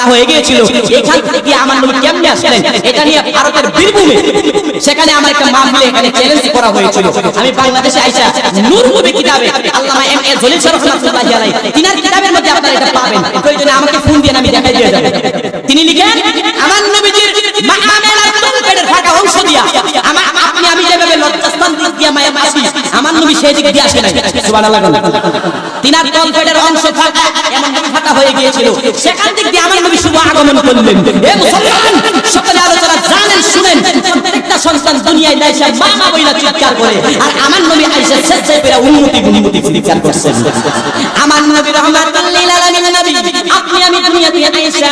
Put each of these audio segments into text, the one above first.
ফাঁকা হয়ে গিয়েছিল, এখান থেকে আমার নবী কেমনে আসলেন এটা নিয়ে ভারতের বীরভূমে সেখানে আমার একটা মাহফিলে এখানে চ্যালেঞ্জ করা হয়েছিল। আমি বাংলাদেশে আইসা নূর নবী কিতাবে আল্লামা এম এ জলিল শাহ রাহমাতুল্লাহি আলাইহি তিনার কিতাবের মধ্যে আপনারা এটা পাবেন, প্রয়োজনে আমাকে ফোন দিয়ে আমি দেখাই দিয়ে যাব। তিনি লিখেন আমার নবীজির মাআমেলার তলপেটের ফাঁকা অংশ দিয়া আমি যেভাবে লজ্জাস্থান দিক দিয়া মায়া আসি, আমার নবী সেই দিক দিয়ে আসে নাই। সুবহানাল্লাহ। তিনার তলপেটের অংশ ফাঁকা, এমন নবী ফাঁকা হয়ে গিয়েছিল, সেখান দিক দিয়ে আমার নবী শুভ আগমন করলেন। এ মুসলমান সকলে আলোচনা জানেন শুনেন, প্রত্যেকটা সন্তান দুনিয়ায় আইসা মা বইলা চিৎকার করে, আর আমার নবী আইসা স্বেচ্ছায় পেরা উন্নতি চিৎকার করছেন। আমার নবী রাহমাতুল লিল আলামিন নবী, আপনি আমি দুনিয়াতে আইসা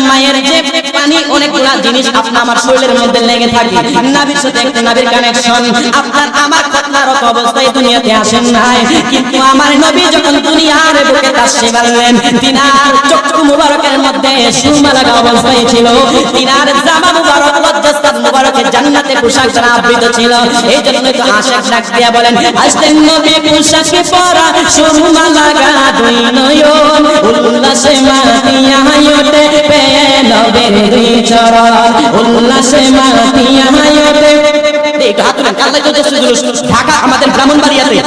মায়ের যে পানি অনেকগুলা জিনিস আপনার আমার শরীরের মধ্যে লেগে থাকে, নবীর সাথে একটা নবীর কানেকশন, আপনার আমার কতলারত অবস্থায় দুনিয়াতে আসেন নাই, কিন্তু আমার নবী যখন দুনিয়ার বুকে তাশরীফ আনলেন, তিনার চক্ষু মুবারকের মধ্যে সুরমা লাগা অবস্থায় ছিল, তিনার জামা মুবারক লজ্জাস্থান মুবারকে জান্নাতের পোশাক দ্বারা আবৃত ছিল। এই জন্য তো আশিক ডাক দিয়া বলেন আসলেন নবী পোশাকে পরা সুরমা লাগা দুই নয়ন, উল্লাসে মাতিয়া ওঠে পেয়ে নবীর দুই চরণ, উল্লাসে মাতিয়া ওঠে। ঢাকা আমাদের ব্রাহ্মণবাড়িয়াতে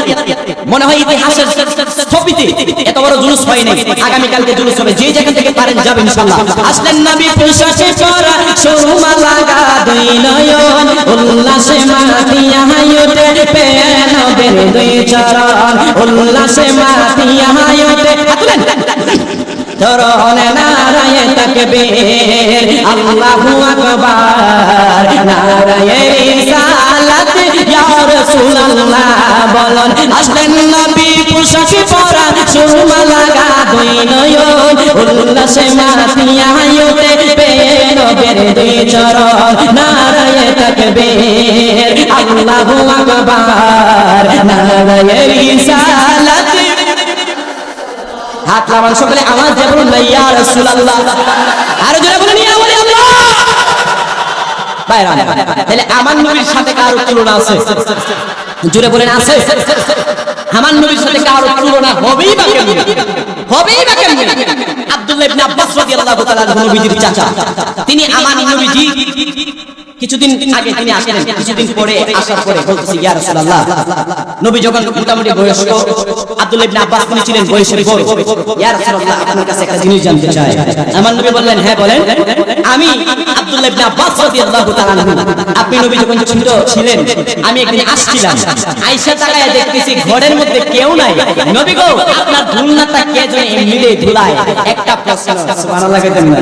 মনে হয় ইতিহাসের ছবিতে এত বড় জুলুস হয় নাই, আগামীকালকে জুলুস হবে, যে যেখান থেকে পারেন যাবেন ইনশাআল্লাহ। আসলেন নবী পোশাকে পরা সুরমা লাগা দুই নয়ন, উল্লাসে মাতিয়া ওঠে পেয়ে নবীর দুই চরণ, উল্লাসে মাতিয়া ওঠে। ধরনে নারায়ে তাকবীর আল্লাহু আকবার, নারায়ে রিসালাত ইয়া রাসূলুল্লাহ বলুন। আসলেন নবী পোশাকে পরা সুরমা লাগা দুই নয়ন, উল্লাসে মাতিয়া ওঠে পেয়ে নবীর দুই চরণ, নারায়ে তাকবীর আল্লাহু আকবার, নারায়ে রিসালাত। হাত লাগান সকলে আওয়াজ দিয়ে বলুন ইয়া রাসূলুল্লাহ, আর জোরে বলুন ইয়া ওলি আল্লাহ। বাইরান তাহলে আমার নবীর সাথে কারো তুলনা আছে? জোরে বলেন আছে? আমার নবীর সাথে কারো তুলনা হবেই বা কেমনে? হবেই বা কেমনে? আব্দুল্লাহ ইবনে আব্বাস রাদিয়াল্লাহু তাআলা নবীজির চাচা, তিনি আমার নবীজি কিছুদিন আগে তিনি আসলেন, কিছুদিন পরে আসার পরে বলতেছি ইয়া রাসূলুল্লাহ, নবী যখন মোটামুটি বয়স্ক, আব্দুল্লাহ ইবনে আব্বাস তিনি ছিলেন বয়সে বড়, ইয়া রাসূলুল্লাহ আপনার কাছে একটা জিনিস জানতে চাই। আমার নবী বললেন হ্যাঁ বলেন। আমি আব্দুল্লাহ ইবনে আব্বাস রাদিয়াল্লাহু তাআলা আনহু, আপনি নবী যখন ছোট ছিলেন আমি একদিন আসছিলাম, আয়েশা তাকায় দেখতেছি ঘরের মধ্যে কেউ নাই, নবী গো আপনার দুলনাটা কে যেন এমনিতে ধুলায়। একটা প্রশ্ন, সুবহানাল্লাহ কেন না?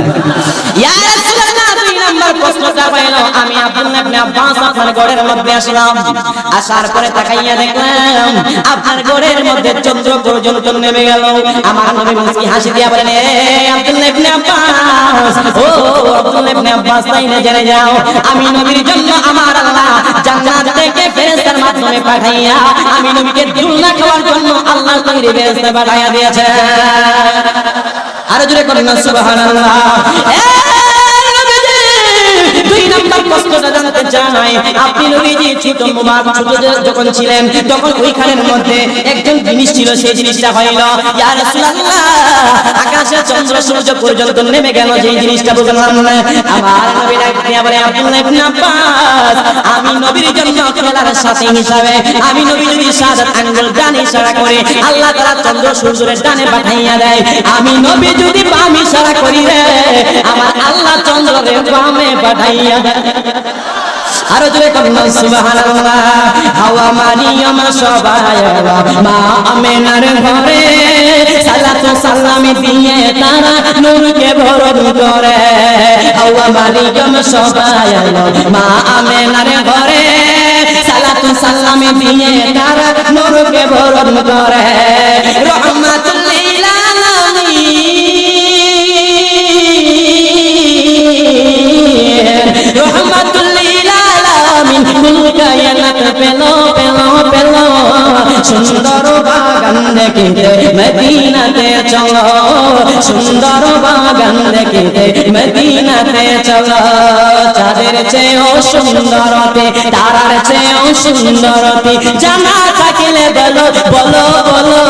ইয়া রাসূলুল্লাহ দুই নাম্বার প্রশ্নটা পাইলো, আমি আব্দুল্লাহ ইবনে আব্বাস আপনার ঘরের মধ্যে আসলাম, আসার পরে তাকাইয়া দেখলাম আপনার ঘরের মধ্যে চন্দ্র পর্যন্ত নেমে গেল। আমার নবী মুস্কি হাসি দিয়া বলেন এ আব্দুল্লাহ ইবনে আব্বাস, ও আব্দুল্লাহ ইবনে আব্বাস তাই না জেনে যাও, আমি নবীর জন্য আমার আল্লাহ জান্নাত থেকে ফেরেশতার মাধ্যমে পাঠাইয়া আমি নবীকে দুলনা খাওয়ার জন্য আল্লাহ তৈরি ফেরেশতা পাঠাইয়া দিয়েছে। আর জোরে বলেন সুবহানাল্লাহ। দুই নাম্বার প্রশ্নটা জানতে চাই, আপনি নবীজি ছোট মুবারক ছোট যখন ছিলেন তখন ওইখানের মধ্যে একজন জিনিস ছিল, সেই জিনিসটা হইল ইয়া রাসূলুল্লাহ আকাশে চন্দ্র সূর্য পর্যন্ত নেমে গেল, যেই জিনিসটা বুঝলাম না। আমার নবী ডাকতে বলে আব্দুল্লাহ ইবনে আব্বাস, আমি নবীর জন্য খেলার সাথী হিসাবে আমি নবী যদি সাত আঙ্গুল ডানে ইশারা করে আল্লাহ তাআলা চন্দ্র সূর্যের ডানে পাঠাইয়া দেয়, আমি নবী যদি বামে ইশারা করি রে আমার আল্লাহ চন্দ্রের বামে পাঠাইয়া দেয়। আর জোরে বলুন সুবহানাল্লাহ। হাওয়া মারিয়াম সবাই মা আমেনার ঘরে সালাতু সালাম দিয়ে তারা নূরকে ভরণ করে। হাওয়া মারিয়াম সবাই মা আমেনার ঘরে সালাতু সালাম দিয়ে তারা নূরকে ভরণ করে। রহমাতুল লিল আলামিন, রহমাতুল লিল আলামিন কুল কায়নাত পেলো পেলো পেলো সুন্দর বাগান দেখিতে মদিনাতে চলো, সুন্দর বাগান দেখিতে মদিনাতে চলো। চাঁদের চেয়েও সুন্দরতে, তারার চেয়েও সুন্দরতে, জানা থাকিলে বলো বলো বলো,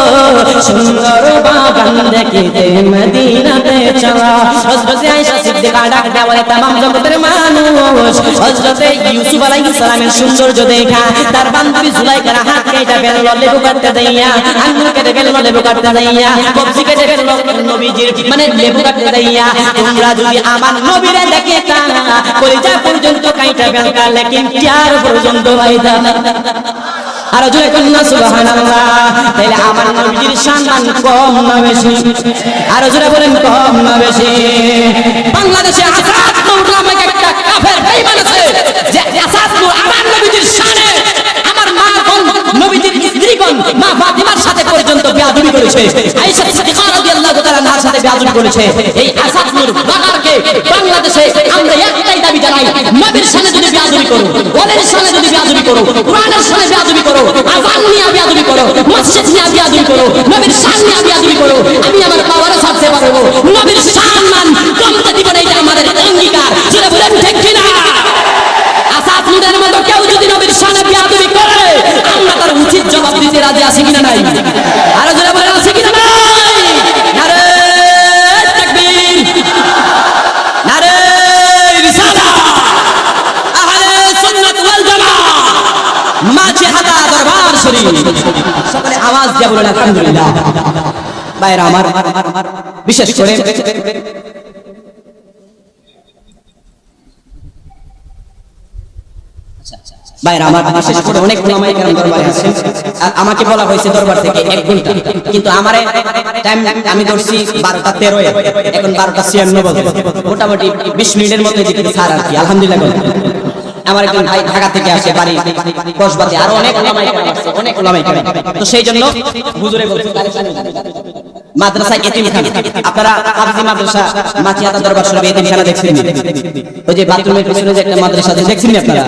সুন্দর বাগান দেখিতে মদিনাতে চলো। হযরত আয়েশা সিদ্দিকা ডাক দেয়া বলে, तमाम জগতের মানুষ হযরত ইউসুফ আলাইহিস সালামের সৌন্দর্য দেখা তার বান্ধবী জুলাইখার হাত কেটে ফেলল, লেবু কাটতে দেইয়া, আঙ্গুর কেটে ফেলল, লেবু কাটতে দেইয়া, কবজি কেটে ফেলল নবীজির, মানে লেবু কাটতে দেইয়া। তোমরা যদি আমার নবীরে দেখে তা কলিজা পর্যন্ত কাইটা ফেলতা, লেকিন কিয়ার পর্যন্ত বাইদা না। আর জোরে কন্যা সুবহানাল্লাহ। তাহলে আমার নবীজির সম্মান কম না বেশি? আর জোরে বলেন কম না বেশি? বাংলাদেশে আসাদ নূর নামে একটা কাফের বেঈমান আছে, যে আসাদ নূর আমার নবীজির শানে, আমার মা বোন নবীজির স্ত্রীগণ মা ফাতিমার সাথে পর্যন্ত বেয়াদবি করেছে, আয়েশা সিদ্দিকা রাদিয়াল্লাহু তাআলা আনহার সাথে বেয়াদবি করেছে। এই আসাদ নূর বাগারকে বাংলাদেশে আমরা একটাই দাবি জানাই, নবীর শানে যদি বেয়াদবি করো, ওয়ালির শানে যদি বেয়াদবি করো, কোরআনের শানে বেয়াদবি করো, আযান নিয়ে বেয়াদবি করো, মসজিদ নিয়ে বেয়াদবি করো, নবীর শান নিয়ে বেয়াদবি করো, আমি আমার পাওয়ারে ছাড়তে পারবো, নবীর সম্মান কমতে দিব না, এটা আমাদের অঙ্গীকার। জোরে বলেন ঠিক কি না? আসাদ নূরের মতো কেউ যদি নবীর শানে বেয়াদবি করে, আমরা তার উচিত জবাব দিতে রাজি আছি কিনা নাই? আর জোরে বলেন আছে কিনা নাই? নারে তাকবীর, নারে রিসালাত, আহলে সুন্নাত ওয়াল জামাআহ, মাঝে হাতা দরবার শরীফ, সকলে আওয়াজ দিয়ে বলেন আলহামদুলিল্লাহ। ভাইরা আমার, বিশেষ করে ভাইরা আমার, বিশেষ করে অনেক ওলামায়ে কেরাম দরবারে আছেন, আর আমাকে বলা হয়েছে দরবার থেকে 1 ঘন্টা, কিন্তু আমারে টাইম আমি ধরছি 12:13, এখন 12:56 বাজে, মোটামুটি 20 মিনিটের মধ্যে দিতে স্যার আর কি। আলহামদুলিল্লাহ। আমার একজন ভাই ঢাকা থেকে আসে, বাড়ি কসবাতে, আরো অনেক ওলামায়ে কেরাম আছে, অনেক ওলামায়ে কেরাম। তো সেই জন্য হুজুরে বলছে মাদ্রাসা এতিমখানা, আপনারা হাফিজি মাদ্রাসা মাছিয়াতা দরবার শরীফ এতিমখানা দেখছেন? ওই যে বাথরুমের পিছনে যে একটা মাদ্রাসা আছে, দেখছেন আপনারা?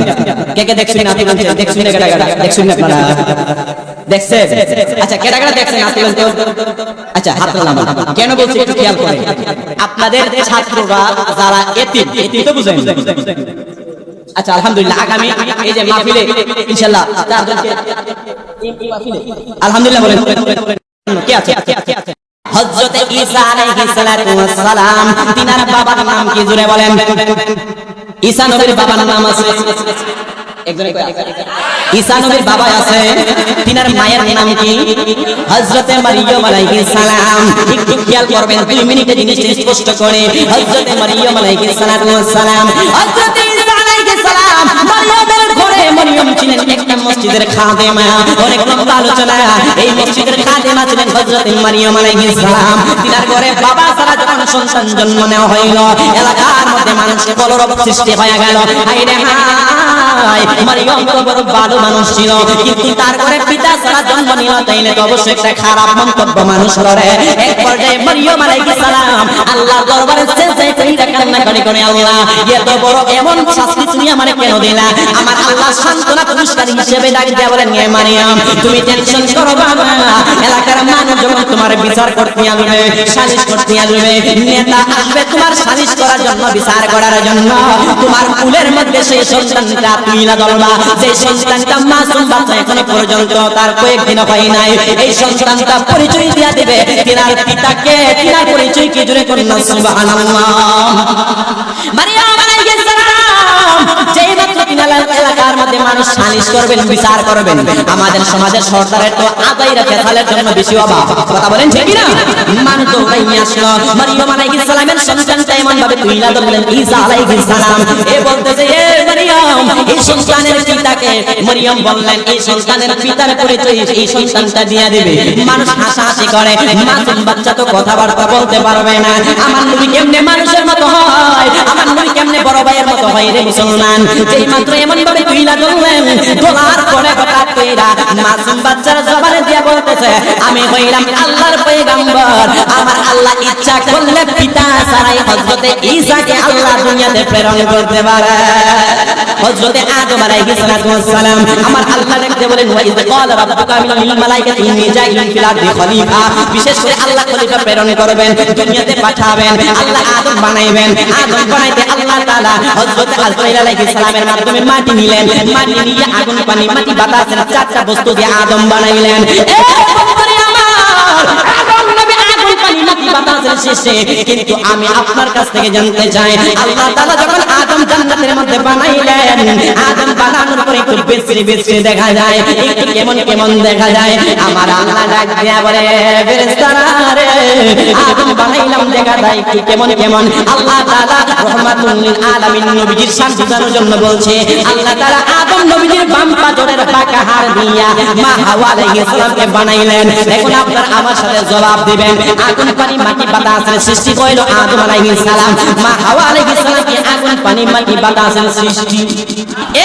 কে কে দেখছেন? না দেখছেন না? কেডা কেডা দেখছেন আপনারা? দেখছেন? আচ্ছা, কেডা কেডা দেখছেন? আসলেন তো? আচ্ছা, হাত তোলাম। কেন বলছি একটু খেয়াল করেন। আপনাদের ছাত্ররা যারা এতিম, এতিম তো বুঝেন? আচ্ছা, আলহামদুলিল্লাহ। আগামী এই যে মাহফিলে ইনশাআল্লাহ চারজনকে আলহামদুলিল্লাহ বলেন কে আছে? হযরত ঈসা আলাইহিস সালাতু ওয়াস সালাম, তিনার বাবার নাম কি জোরে বলেন? ঈসা নবীর বাবার নাম আছে, একজনে কয় ঈসা নবীর বাবা আছে, তিনার মায়ের নাম কি? হযরত মারইয়্যম আলাইহিস সালাম। একটু খেয়াল করবেন, 2 মিনিটে জিনিসটা স্পষ্ট করে। হযরত মারইয়্যম আলাইহিস সালাতু ওয়াস সালাম, হযরত ঈসা আলাইহিস সালাম মারইয়্যমের ঘরে, মারইয়্যম ছিলেন একটা মসজিদের খাদেমা। অনেক লম্বা আলোচনা। এই মসজিদের খাদেমা ছিলেন হযরত মারইয়্যম আলাইহিস সালাম। তিনার ঘরে বাবা ছাড়া যখন সন্তান জন্ম নেওয়া হইল, এলাকার মধ্যে মানুষে কলরব সৃষ্টি হয়ে গেল। হায়রে হায়, মারইয়্যম তো বড় ভালো মানুষ ছিল, কিন্তু তার ঘরে পিতা ছাড়া জন্ম নিল, তাইলে তো অবশ্যই একটা খারাপ মন্তব্য মানুষ করে। এক পর্যায়ে মারইয়্যম আলাইহিস সালাম আল্লাহর দরবারে সেজদায় কইরা কান্না করে, আল্লাহ এত বড় এমন শাস্তি তুমি আমারে কেন দিলা? আমার আল্লাহ সান্তনা পুরস্কার হিসেবে ডাক দেয়া বলেন, হে মারইয়্যম তুমি টেনশন করো বাবা, এলাকার মানুষ যখন তোমার বিচার করতে আসবে, সালিশ করতে আসবে, নেতা আসবে তোমার সালিশ করার জন্য, বিচার করার জন্য, তোমার কুলের মধ্যে সেই সন্তানটা তুমি না ধরবা, যে সন্তানটা মাসুম বাচ্চা, এখনো পর্যন্ত তার কয়েকদিন হয় নাই, এই সন্তানটা পরিচয় দিয়া দিবে তিনার পিতাকে। তিনার পরিচয় কি জোরে করুন না সুবহানাল্লাহ। মারইয়্যম আলাইহিস সালাম যেই মাত্র তিনার এলাকার মধ্যে মানুষ সালিশ করবেন, বিচার করবেন, আমাদের সমাজের সরকারের তো আদায়রা ফেসালের জন্য বেশি অভাব, কথা বলেন ঠিক কি না? মানুষ তো নিয়ে আসলো, মারইয়্যম আলাইহিস সালামের সন্তানটা এমন ভাবে তুইলা ধরলেন ঈসা আলাইহিস সালাম। এ বলতেছে, এ মারইয়্যম, এই সন্তানের পিতাকে। মারইয়্যম বললেন, এই সন্তানের পিতার পরিচয় এই সন্তানটা দিয়া দিবে। মানুষ হাসাহাসি করে, মাসুম বাচ্চা তো কথাবার্তা বলতে পারবে না, আমার নবী কেমনে মানুষের মতো হয়? আমার নবী কেমনে বড় ভাইয়ের মতো হয় রে মুসলমান? যেই মাত্র এমন ভাবে তুইলা ধরলেন, তোলার পরে হঠাৎ কইরা মাসুম বাচ্চার জবানে দিয়া বলতেছে, আমি হইলাম আল্লাহর পয়গম্বর, আমার আল্লাহ ইচ্ছা করলে পিতা ছাড়াই হযরতে ঈসাকে আল্লাহ দুনিয়াতে প্রেরণ করতে পারে। হযরতে আদম আলাইহিস সালাম আমার আল্লাহ দেখতে বলেন, ওয়া ইয ক্বালা রাব্বুকা লিল মালাইকাতি ইন্নী জাইলুন ফিল আরদি খলিফা। বিশেষ করে আল্লাহ খলিফা প্রেরণ করবেন, দুনিয়াতে পাঠাবেন, আল্লাহ আদম বানাইবেন। আদম বানাইতে আল্লাহ তাআলা হযরতে আজরাইল আলাইহিস সালামের মাধ্যমে মাটি নিলেন, মাটি নিয়ে আগুন পানি মাটি বাতাসের চারটা বস্তু দিয়ে আদম বানাইলেন। কিন্তু আমি আপনার কাছ থেকে জানতে চাই, আল্লাহ তাআলা যখন আদম জান্নাতের মধ্যে বানাইলেন, আদম বানানোর পরে একটু বেশি বেশি দেখা যায়, একটু কেমন কেমন দেখা যায়। আমার আল্লাহ ডাক দিয়া বলে, ফেরেশতারা রে, আদম বানাইলাম দেখা যায় কি কেমন কেমন। আল্লাহ তাআলা রহমাতুল লিল আলামিন নবীজির শান বোঝানোর জন্য বলছে, আল্লাহ তাআলা আদম নবীজির বাম পাজরের পাকা হাড় দিয়া মা হাওয়া আলাইহিস সালামকে বানাইলেন। এখন আপনারা আমার সাথে জবাব দিবেন, আগুন পানি মাটি বাতাসের সৃষ্টি কইল আদম আলাইহিস সালাম, মা হাওয়া আলাইহিস সালাম কি আগুন পানি মাটি বাতাসের সৃষ্টি?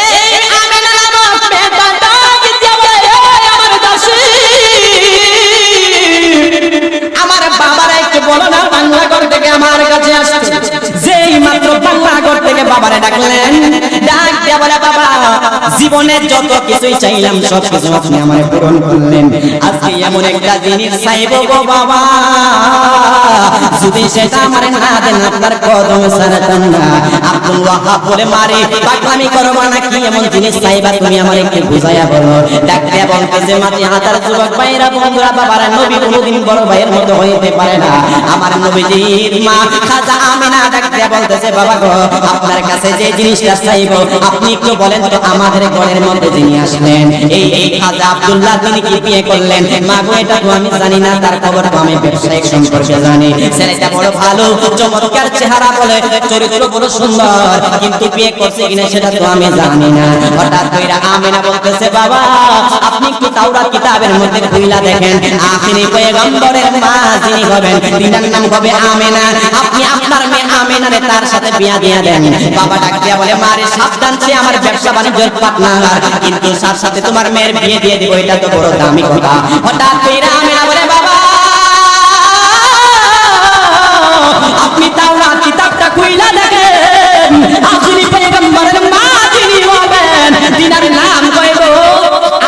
এই আমেনা নামক বেটা ডাক দিয়া বলে, আমার দাসী, আমার বাবারে একটু বলো না বাংলা ঘর থেকে আমার কাছে আসছে। যেই মাত্র বাংলা ঘর থেকে বাবারে ডাকলেন, ডাক দিয়া বলে, বাবা জীবনে যত কিছুই চাইলাম সব কিছু আপনি আমারে পূরণ করলেন, আজকে এমন একটা জিনিস চাইবো গো বাবা, যদি সেটা আমার না দেন আপনার কদম ছাড়তাম না। আব্দুল ওয়াহাব বলে, মারে পাগলামি করবা নাকি, এমন জিনিস চাইবা তুমি আমারে একটু বুঝাইয়া বলো। ডাক দিয়া বলতেছে, মাটি হাতার যুবক ভাইরা বন্ধুরা, বাবার নবী কোনদিন বড় ভাইয়ের মতো হইতে পারে না। আমার নবীজির মা খাজা আমিনা ডাক দিয়া বলতেছে, বাবা গো আপনার কাছে যে জিনিসটা চাইবো আপনি একটু বলেন তো, আমাদের ঘরের মধ্যে যিনি আসলেন এই খাজা আব্দুল্লাহ তিনি কি বিয়ে করলেন? মা গো এটা তো আমি জানি না, তার খবর তো আমি ব্যবসায়িক সম্পর্কে জানি। ছেলেটা বড় ভালো, চমৎকার চেহারা, বলে চরিত্র বড় সুন্দর, কিন্তু বিয়ে করছে কিনা সেটা তো আমি জানি না। হঠাৎ কইরা আমিনা বলতেছে, বাবা আপনি কি তাওরাত কিতাবের মধ্যে খুইলা দেখেন, আখিরি পয়গম্বরের মা যিনি হবেন তিনার নাম হবে আমিনা, আপনি আপনার মেয়ে আমিনারে তার সাথে বিয়া দিয়া দেন। বাবা ডাক দিয়া বলে, মারে সাবধান, সে আমার ব্যবসা বাণিজ্যের পার্টনার, কিন্তু তার সাথে তোমার মেয়ের বিয়ে দিয়ে দিব, এটা তো বড় দামি কথা। হঠাৎ কইরা আমিনা বলে, বাবা আপনি তাওরাত কিতাবটা খুইলা দেখেন, আখিরি পয়গম্বরের মা যিনি হবেন তিনার নাম কইব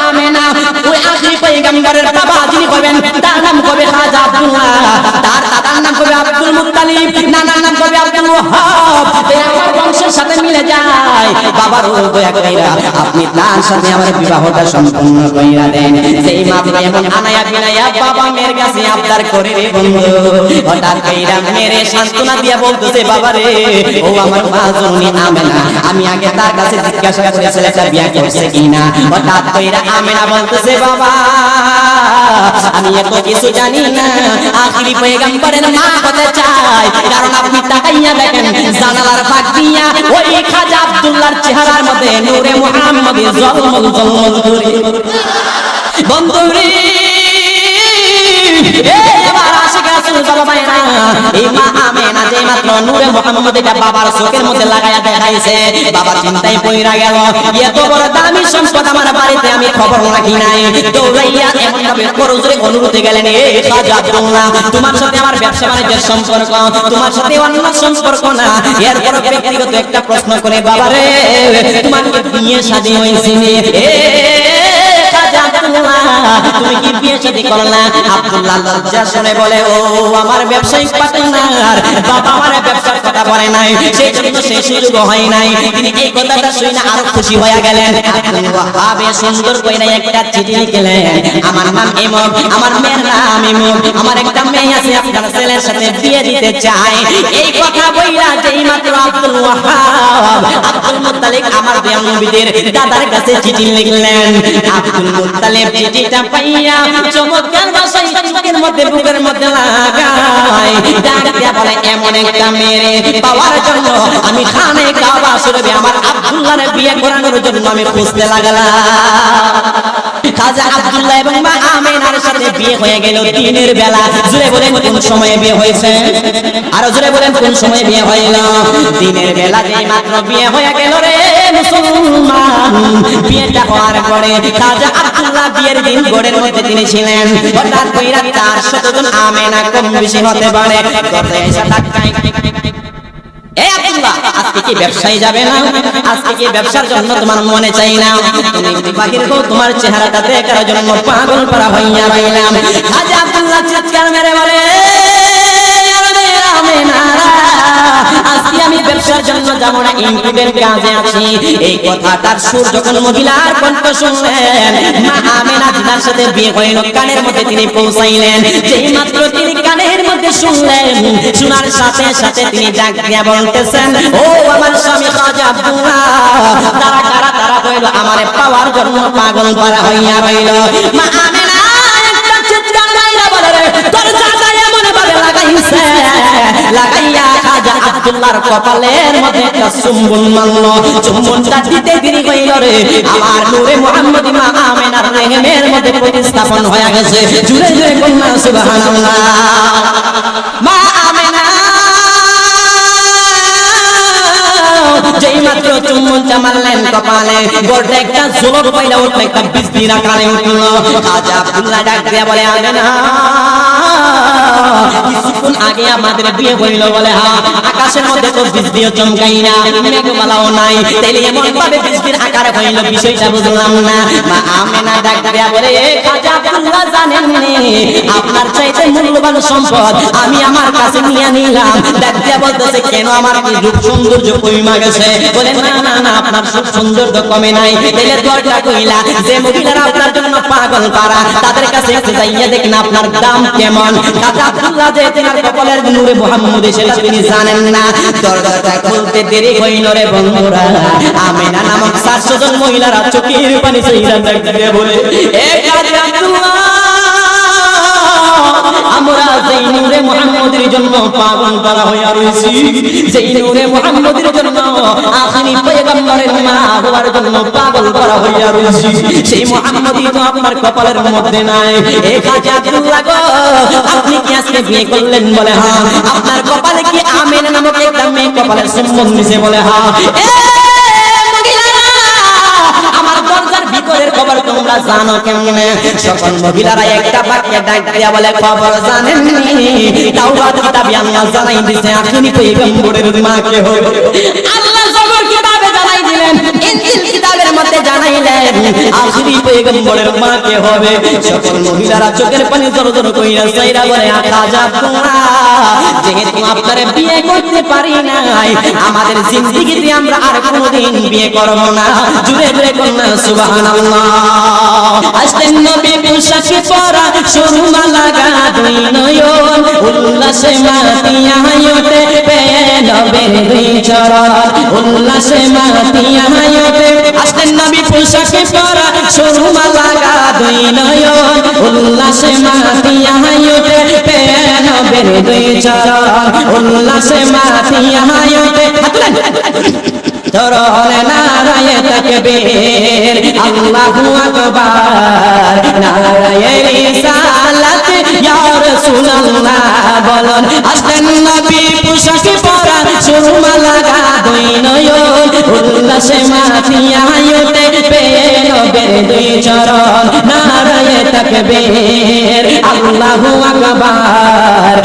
আমিনা। ওই আখিরি পয়গম্বরের বাবা যিনি হবেন তার নাম হবে খাজা আব্দুল্লাহ, তার দাদার নাম হবে আব্দুল মুত্তালিব, নানার নাম হবে আব্দুল ওয়াহাব। আমার বংশের সাথে মিলে যায়। বাবার দয়া কইরা আপনি তার সাথে আমার বিবাহটা সম্পূর্ণ কইরা দেন। সেই মাত্র এমন আনায়া বিনায়া বাবা মেয়ের কাছে আবদার করে রে বন্ধু, হঠাৎ কইরা মেরে সান্তনা দিয়া বলতেছে, বাবা রে ও আমার মা জননী আমেনা, আমি আগে তার কাছে জিজ্ঞাসা করে ছেলেটা বিয়ে করছে কিনা। হঠাৎ কইরা আমেনা বলতেছে, বাবা আমি এত কিছু জানি না, আখিরি পয়গম্বরের মা হতে চাই, কারণ আপনি তাকাইয়া দেখেন জানালার ফাঁক দিয়া ওই খাজা আব্দুল্লাহর চেহারার মধ্যে নূরে মুহাম্মদের জলমল জলমল করে। বন্ধুরে এই মা আমেনা যে মাত্র নূরে মুহাম্মদ এটা বাবার চোখের মধ্যে লাগায়া দেখাইছে, বাবা চিন্তায় পইরা গেল, এত বড় দামি সম্পদ আমার বাড়িতে আমি খবর রাখি নাই। দৌড়াইয়া এমন ভাবে করজরে অনুরোধে গেলেন, এই খাজা আব্দুল্লাহ তোমার সাথে আমার ব্যবসা বাণিজ্যের সম্পর্ক, তোমার সাথে অন্য সম্পর্ক না। এরপর ব্যক্তিগত একটা প্রশ্ন করে, বাবা রে তোমার কি বিয়ে শাদী হয়েছে? তুমি কি বিয়ে শাদী করলা? আব্দুল্লাহ লজ্জা শুনে বলে, ও আমার ব্যবসায়িক পার্টনার, বাবা আমার ব্যবসার কথা বলে নাই, সেই জন্য সে সুযোগ হয় নাই। তিনি এই কথাটা শুনে আরো খুশি হয়ে গেলেন। ভাবে সুন্দর কইরা একটা চিঠি লিখলেন, আমার নাম ইমম, আমার মেয়ের নাম ইমম, আমার একটা মেয়ে আছে, আপনার ছেলের সাথে বিয়ে দিতে চাই। এই কথা বইলা যেই মাত্র আব্দুল ওয়াহাব আব্দুল মুত্তালিব আমার দয়াল নবীদের দাদার কাছে চিঠি লিখলেন। আব্দুল মুত্তালিব চিঠিটা পাইয়া চমৎকার ভাষায় চোখের মধ্যে বুকের মধ্যে লাগায়, ডাক দিয়া বলে, এমন একটা মেয়ে পাওয়ার জন্য আমি খানে কাবা শরীফে আমার আব্দুল্লাহর বিয়ে করানোর জন্য আমি খুঁজতে লাগলাম। খাজা আব্দুল্লাহ এবং মা আমেনা আমার সাথে বিয়ে হয়ে গেল দিনের বেলা। জোরে বলেন কোন সময়ে বিয়ে হয়েছে? আরো জোরে বলেন কোন সময়ে বিয়ে হইল? দিনের বেলা। যেই মাত্র বিয়ে হয়ে গেল রে মুসলমান, বিয়েটা হওয়ার পরে খাজা আব্দুল্লাহ বিয়ের দিন ঘরের মধ্যে তিনি ছিলেন। হঠাৎ কইরা 400 জন আমেনা কম বেশি হতে পারে দরজায় এসে ধাক্কায়, এ আব্দুল্লাহ আজকে কি ব্যবসায় যাবে না? আজকে কি ব্যবসার জন্য তোমার মনে চাই না? তুমি বাহির হও, তোমার চেহারাটা দেখার জন্য পাগল করা হইয়া রইলাম। খাজা আব্দুল্লাহ চিৎকার মেরে বলে, আজকে আমি ব্যবসার জন্য যাব না, ইনকিউবের কাজে আছি। এই কথাটার সুর যখন মহিলার কণ্ঠ শুনলেন, মা আমেনা যার সাথে বিয়ে হইল কানের মধ্যে তিনি পৌঁছাইলেন। যেই মাত্র তিনি কানের মধ্যে শুনলেন, শোনার সাথে সাথে তিনি ডাক দিয়া বলতেছেন, ও আমার স্বামী খাজা আব্দুল্লাহ, তারা কারা? তারা হইল আমারে পাওয়ার জন্য পাগল করা হইয়া রইল। মা আমেনা একটা চিৎকার মাইরা বলে, তোর চাচা এমন ভাবে লাগাইছে, লাগাইয়া খাজা আব্দুল্লাহর কপালের মধ্যে একটা চুম্বন মারল। চুম্বনটা দিতে দেরি হইল রে, আমার নূরে মুহাম্মদী মা আমেনার রেহেমের মধ্যে প্রতিস্থাপন হয়ে গেছে। জুড়ে জুড়ে কন্যা সুবহানাল্লাহ। মা আমেনা যেই মাত্র চুম্বনটা মারলেন কপালে, গড়ে একটা ঝলক পয়লা উঠল, একটা বিজলির আকারে উঠল। খাজা আব্দুল্লাহ ডাক দিয়া বলে, আমেনা কিছুক্ষণ আগে আমাদের বিয়ে হইল বলে, হ্যাঁ আকাশের মধ্যে তো বিজলিও চমকাই না, মেঘমালাও নাই, তাইলে এমন ভাবে বিজলির আকার হইল বিষয়টা বুঝলাম না। মা আমেনা ডাক দিয়া বলে, খাজা আব্দুল্লাহ জানেন নি আপনার চাইতে মূল্যবান সম্পদ আমি আমার কাছে নিয়ে নিলাম। ডাক দিয়া বলতেছে, কেন আমার কি রূপ সৌন্দর্য কইমা গেছে? বলে, না না না, আপনার সব সৌন্দর্য কমে নাই। তাইলে দরজা কইলা যে মহিলারা আপনার জন্য পাগল পারা, তাদের কাছে একটু যাইয়া দেখেন আপনার দাম কেমন। খাজা আব্দুল্লাহ যে তিনার কপালের নূরে মুহাম্মদ সেটা তিনি জানেন না। দরজাটা খুলতে দেরি হইল রে বন্ধুরা, আমেনা নামক 400 জন মহিলারা চোখের পানি ছেড়ে ডাকতে বলে, এ খাজা আব্দুল্লাহ, আমরা যেই নূরে মুহাম্মদের জন্য পাগল করা হইয়া রইছি, যেই নূরে মুহাম্মদের জন্য আখিরি পয়গম্বরের মা হওয়ার জন্য পাগল করা হইয়া রইছি, সেই মুহাম্মদই তো আপনার কপালের মধ্যে নাই। এ খাজা আব্দুল্লাহ গো, আপনি কি আজকে বিয়ে করলেন? বলে, হ্যাঁ। আপনার কপালে কি আমেনা নামক একটা মেয়ে কপালের চুম্বন দিছে? বলে, হ্যাঁ। আমার দরজার ভিতরের খবর তোমরা জানো কেমনে? সকল মহিলারা একটা বাক্যে ডাক দিয়া বলে, খবর জানেন নি? তাওরাত কিতাবে আল্লাহ জানাই দিয়েছে আখিরি পয়গম্বরের মা কে হবে। আল্লাহ জবর কিতাবে জানাই দিলেন, ইনজিল কিতাবের মধ্যে জানাইলেন আখিরি পয়গম্বরের মা কে হবে। সকল মহিলারা চোখের পানি জড় জড় কইরা চাইরা বলে, খাজা আব্দুল্লাহ, যেহেতু আপনারে বিয়ে করতে পারি নাই, আমাদের জিন্দেগিতে আমরা আর কোনোদিন বিয়ে করব না। জুড়ে জুড়ে কন্যা সুবহানাল্লাহ। আসলেন নবী পোশাকে পরা, সুরমা লাগা দুই নয়ন, উল্লাসে মাতিয়া ওঠে পেয়ে নবীর দুই চরণ, উল্লাসে মাতিয়া ওঠে। আসলেন নবী পোশাকে পরা, সুরমা লাগা দুই নয়ন, উল্লাসে মাতিয়া ওঠে পেয়ে নবীর দুই চরণ, উল্লাসে মাতিয়া ওঠে। চরণ নারায়ে তাকবীর, আল্লাহু আকবার, নারায়ে রিসালাত, ইয়া রাসূলুল্লাহ বলুন। আসলেন নবী পোশাকে পরা, সুরমা লাগা দুই নয়ন, উল্লাসে মাতিয়া ওঠে পেয়ে নবীর দুই চরণ, নারায়ে তাকবীর, আল্লাহু আকবার।